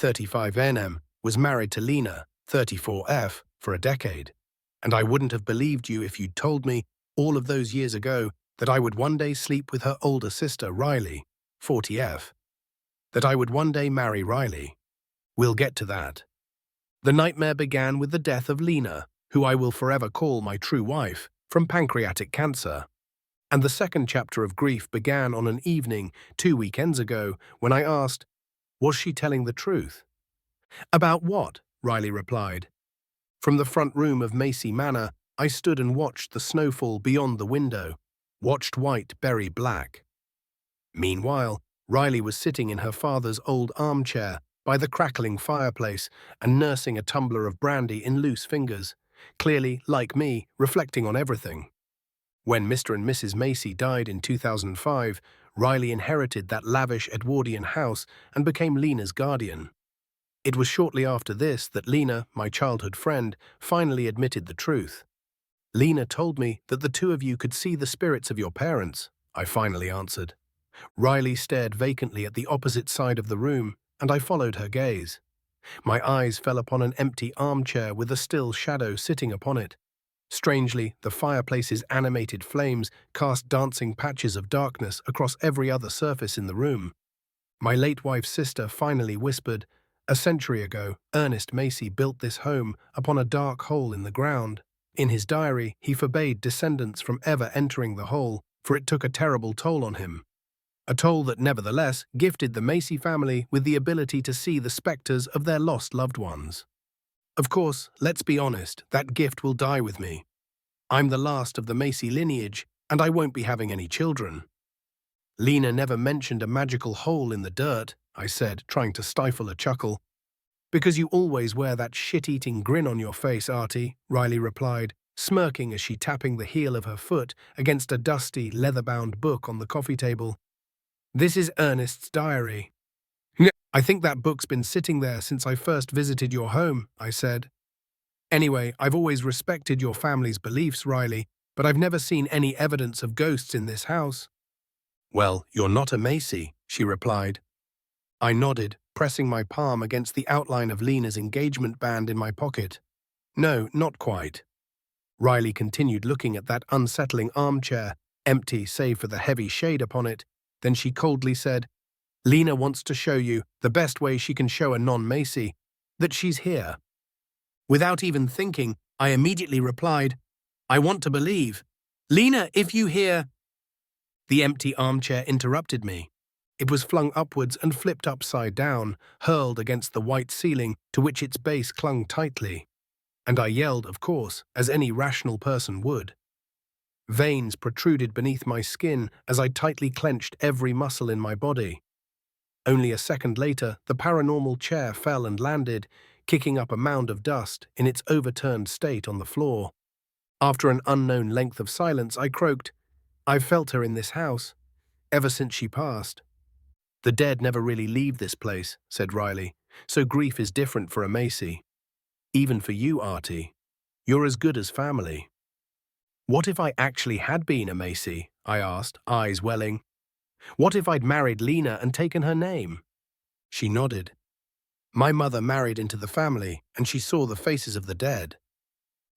35NM, was married to Lena, 34F, for a decade. And I wouldn't have believed you if you'd told me, all of those years ago, that I would one day sleep with her older sister, Riley, 40F. That I would one day marry Riley. We'll get to that. The nightmare began with the death of Lena, who I will forever call my true wife, from pancreatic cancer. And the second chapter of grief began on an evening 2 weekends ago when I asked, was she telling the truth? About what? Riley replied. From the front room of Macy Manor, I stood and watched the snowfall beyond the window, watched white bury black. Meanwhile, Riley was sitting in her father's old armchair by the crackling fireplace and nursing a tumbler of brandy in loose fingers, clearly, like me, reflecting on everything. When Mr. and Mrs. Macy died in 2005, Riley inherited that lavish Edwardian house and became Lena's guardian. It was shortly after this that Lena, my childhood friend, finally admitted the truth. Lena told me that the two of you could see the spirits of your parents, I finally answered. Riley stared vacantly at the opposite side of the room, and I followed her gaze. My eyes fell upon an empty armchair with a still shadow sitting upon it. Strangely, the fireplace's animated flames cast dancing patches of darkness across every other surface in the room. My late wife's sister finally whispered, "A century ago, Ernest Macy built this home upon a dark hole in the ground. In his diary, he forbade descendants from ever entering the hole, for it took a terrible toll on him. A toll that nevertheless gifted the Macy family with the ability to see the specters of their lost loved ones. Of course, let's be honest, that gift will die with me. I'm the last of the Macy lineage, and I won't be having any children." Lena never mentioned a magical hole in the dirt, I said, trying to stifle a chuckle. "Because you always wear that shit-eating grin on your face, Artie," Riley replied, smirking as she tapping the heel of her foot against a dusty, leather-bound book on the coffee table. "This is Ernest's diary." "I think that book's been sitting there since I first visited your home," I said. "Anyway, I've always respected your family's beliefs, Riley, but I've never seen any evidence of ghosts in this house." "Well, you're not a Macy," she replied. I nodded, pressing my palm against the outline of Lena's engagement band in my pocket. "No, not quite." Riley continued looking at that unsettling armchair, empty save for the heavy shade upon it. Then she coldly said, "Lena wants to show you, the best way she can show a non-Macy, that she's here." Without even thinking, I immediately replied, "I want to believe. Lena, if you hear—" The empty armchair interrupted me. It was flung upwards and flipped upside down, hurled against the white ceiling to which its base clung tightly. And I yelled, of course, as any rational person would. Veins protruded beneath my skin as I tightly clenched every muscle in my body. Only a second later, the paranormal chair fell and landed, kicking up a mound of dust in its overturned state on the floor. After an unknown length of silence, I croaked, "I've felt her in this house, ever since she passed." "The dead never really leave this place," said Riley, "so grief is different for a Macy. Even for you, Artie. You're as good as family." "What if I actually had been a Macy?" I asked, eyes welling. "What if I'd married Lena and taken her name?" She nodded. "My mother married into the family, and she saw the faces of the dead."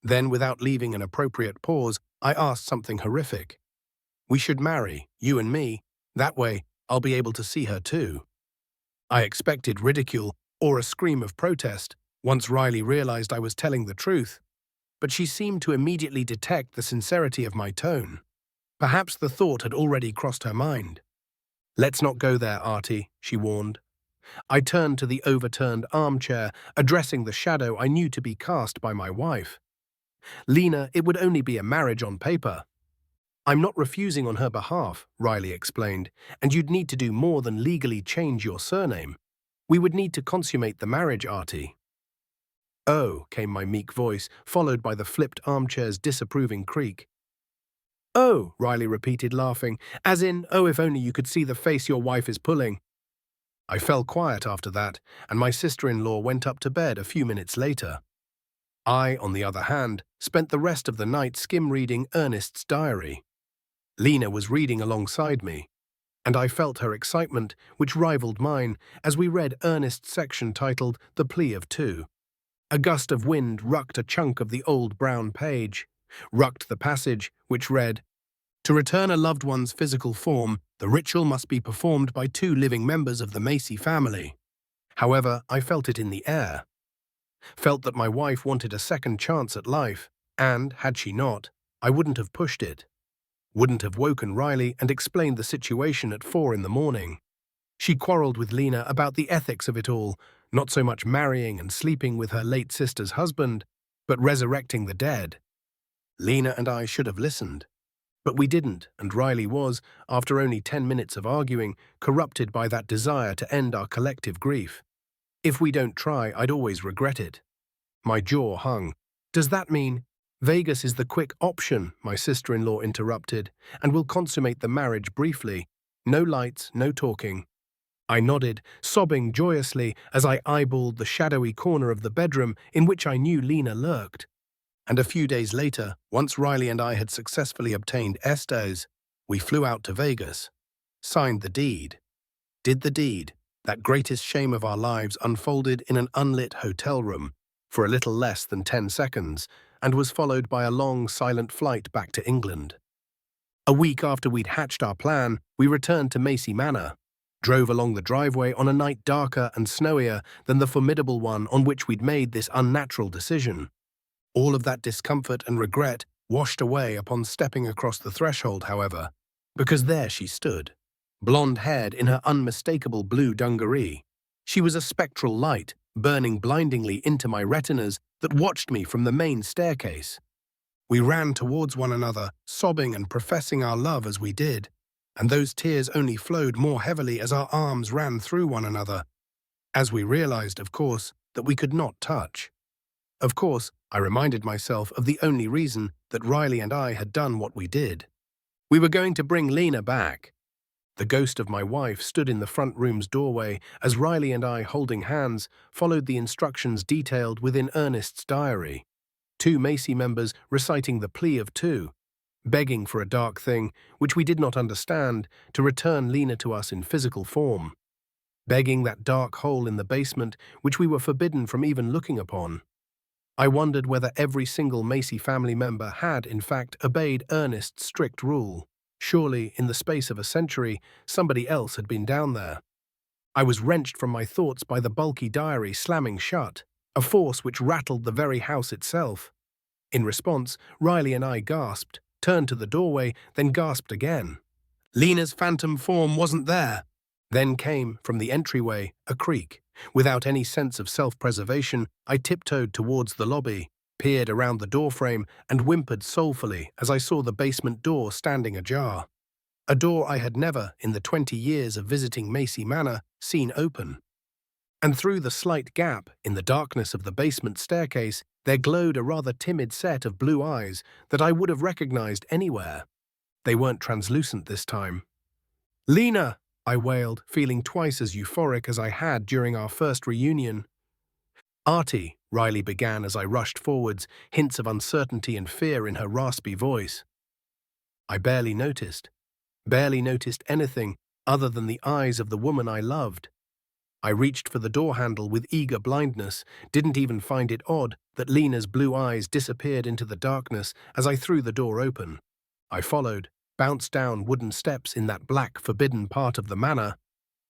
Then, without leaving an appropriate pause, I asked something horrific. "We should marry, you and me. That way, I'll be able to see her too." I expected ridicule or a scream of protest once Riley realized I was telling the truth, but she seemed to immediately detect the sincerity of my tone. Perhaps the thought had already crossed her mind. "Let's not go there, Artie," she warned. I turned to the overturned armchair, addressing the shadow I knew to be cast by my wife. "Lena, it would only be a marriage on paper." "I'm not refusing on her behalf," Riley explained, "and you'd need to do more than legally change your surname. We would need to consummate the marriage, Artie." "Oh," came my meek voice, followed by the flipped armchair's disapproving creak. "Oh," Riley repeated, laughing, "as in, oh, if only you could see the face your wife is pulling." I fell quiet after that, and my sister-in-law went up to bed a few minutes later. I, on the other hand, spent the rest of the night skim-reading Ernest's diary. Lena was reading alongside me. And I felt her excitement, which rivaled mine, as we read Ernest's section titled The Plea of Two. A gust of wind rucked a chunk of the old brown page, rucked the passage, which read, "To return a loved one's physical form, the ritual must be performed by two living members of the Macy family." However, I felt it in the air. Felt that my wife wanted a second chance at life, and, had she not, I wouldn't have pushed it. Wouldn't have woken Riley and explained the situation at 4 in the morning. She quarreled with Lena about the ethics of it all, not so much marrying and sleeping with her late sister's husband, but resurrecting the dead. Lena and I should have listened. But we didn't, and Riley was, after only 10 minutes of arguing, corrupted by that desire to end our collective grief. If we don't try, I'd always regret it. My jaw hung. Does that mean Vegas is the quick option? My sister-in-law interrupted, and we'll consummate the marriage briefly. No lights, no talking. I nodded, sobbing joyously as I eyeballed the shadowy corner of the bedroom in which I knew Lena lurked. And a few days later, once Riley and I had successfully obtained estes, we flew out to Vegas, signed the deed, did the deed. That greatest shame of our lives unfolded in an unlit hotel room for a little less than 10 seconds and was followed by a long, silent flight back to England. A week after we'd hatched our plan, we returned to Macy Manor, drove along the driveway on a night darker and snowier than the formidable one on which we'd made this unnatural decision. All of that discomfort and regret washed away upon stepping across the threshold, however, because there she stood, blonde-haired in her unmistakable blue dungaree. She was a spectral light, burning blindingly into my retinas that watched me from the main staircase. We ran towards one another, sobbing and professing our love as we did, and those tears only flowed more heavily as our arms ran through one another, as we realized, of course, that we could not touch. Of course, I reminded myself of the only reason that Riley and I had done what we did. We were going to bring Lena back. The ghost of my wife stood in the front room's doorway as Riley and I, holding hands, followed the instructions detailed within Ernest's diary. 2 Macy members reciting the plea of 2, begging for a dark thing, which we did not understand, to return Lena to us in physical form. Begging that dark hole in the basement which we were forbidden from even looking upon. I wondered whether every single Macy family member had, in fact, obeyed Ernest's strict rule. Surely, in the space of a century, somebody else had been down there. I was wrenched from my thoughts by the bulky diary slamming shut, a force which rattled the very house itself. In response, Riley and I gasped, turned to the doorway, then gasped again. Lena's phantom form wasn't there. Then came, from the entryway, a creak. Without any sense of self-preservation, I tiptoed towards the lobby, peered around the doorframe, and whimpered soulfully as I saw the basement door standing ajar. A door I had never, in the 20 years of visiting Macy Manor, seen open. And through the slight gap in the darkness of the basement staircase, there glowed a rather timid set of blue eyes that I would have recognized anywhere. They weren't translucent this time. "Lena!" I wailed, feeling twice as euphoric as I had during our first reunion. "Artie," Riley began as I rushed forwards, hints of uncertainty and fear in her raspy voice. I barely noticed anything other than the eyes of the woman I loved. I reached for the door handle with eager blindness, didn't even find it odd that Lena's blue eyes disappeared into the darkness as I threw the door open. I followed, bounced down wooden steps in that black, forbidden part of the manor,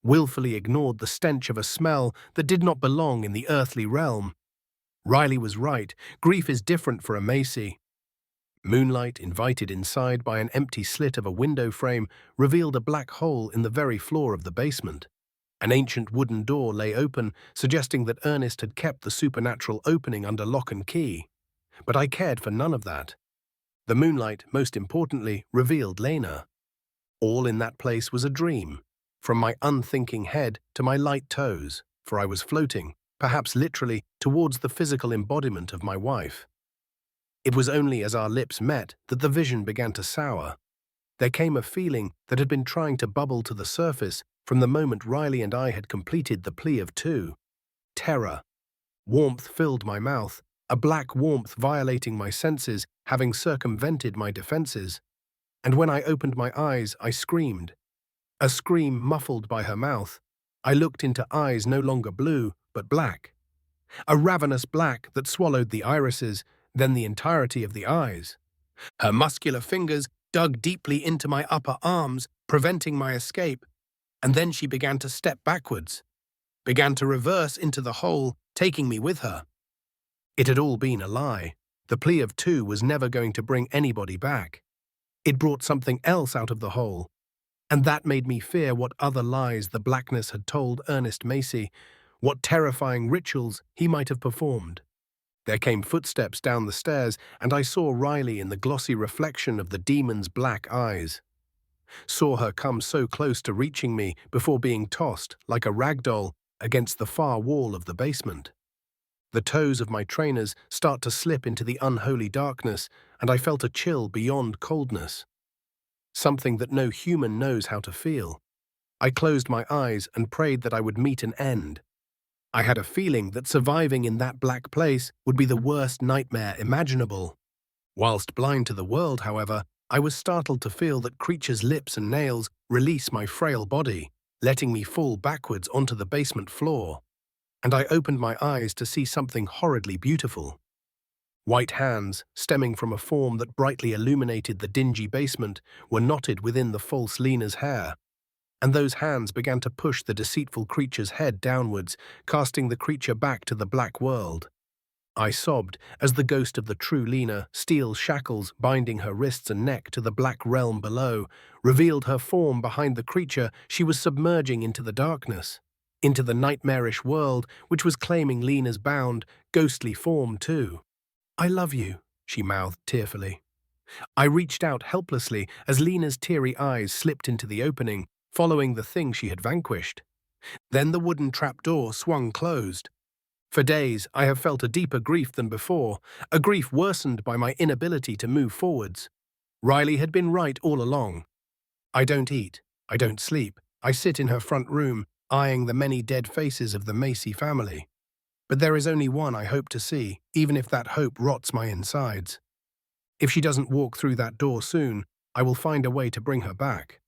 willfully ignored the stench of a smell that did not belong in the earthly realm. Riley was right, grief is different for a Macy. Moonlight, invited inside by an empty slit of a window frame, revealed a black hole in the very floor of the basement. An ancient wooden door lay open, suggesting that Ernest had kept the supernatural opening under lock and key. But I cared for none of that. The moonlight, most importantly, revealed Lena. All in that place was a dream, from my unthinking head to my light toes, for I was floating, perhaps literally, towards the physical embodiment of my wife. It was only as our lips met that the vision began to sour. There came a feeling that had been trying to bubble to the surface from the moment Riley and I had completed the plea of 2. Terror. Warmth filled my mouth, a black warmth violating my senses, having circumvented my defenses. And when I opened my eyes, I screamed. A scream muffled by her mouth. I looked into eyes no longer blue, but black. A ravenous black that swallowed the irises, then the entirety of the eyes. Her muscular fingers dug deeply into my upper arms, preventing my escape, and then she began to step backwards, began to reverse into the hole, taking me with her. It had all been a lie. The plea of two was never going to bring anybody back. It brought something else out of the hole, and that made me fear what other lies the blackness had told Ernest Macy, what terrifying rituals he might have performed. There came footsteps down the stairs, and I saw Riley in the glossy reflection of the demon's black eyes. Saw her come so close to reaching me before being tossed, like a rag doll, against the far wall of the basement. The toes of my trainers start to slip into the unholy darkness, and I felt a chill beyond coldness. Something that no human knows how to feel. I closed my eyes and prayed that I would meet an end. I had a feeling that surviving in that black place would be the worst nightmare imaginable. Whilst blind to the world, however, I was startled to feel that creature's lips and nails release my frail body, letting me fall backwards onto the basement floor. And I opened my eyes to see something horridly beautiful. White hands, stemming from a form that brightly illuminated the dingy basement, were knotted within the false Lena's hair. And those hands began to push the deceitful creature's head downwards, casting the creature back to the black world. I sobbed as the ghost of the true Lena, steel shackles binding her wrists and neck to the black realm below, revealed her form behind the creature she was submerging into the darkness, into the nightmarish world which was claiming Lena's bound, ghostly form too. "I love you," she mouthed tearfully. I reached out helplessly as Lena's teary eyes slipped into the opening, following the thing she had vanquished. Then the wooden trapdoor swung closed. For days, I have felt a deeper grief than before, a grief worsened by my inability to move forwards. Riley had been right all along. I don't eat, I don't sleep, I sit in her front room, eyeing the many dead faces of the Macy family. But there is only one I hope to see, even if that hope rots my insides. If she doesn't walk through that door soon, I will find a way to bring her back.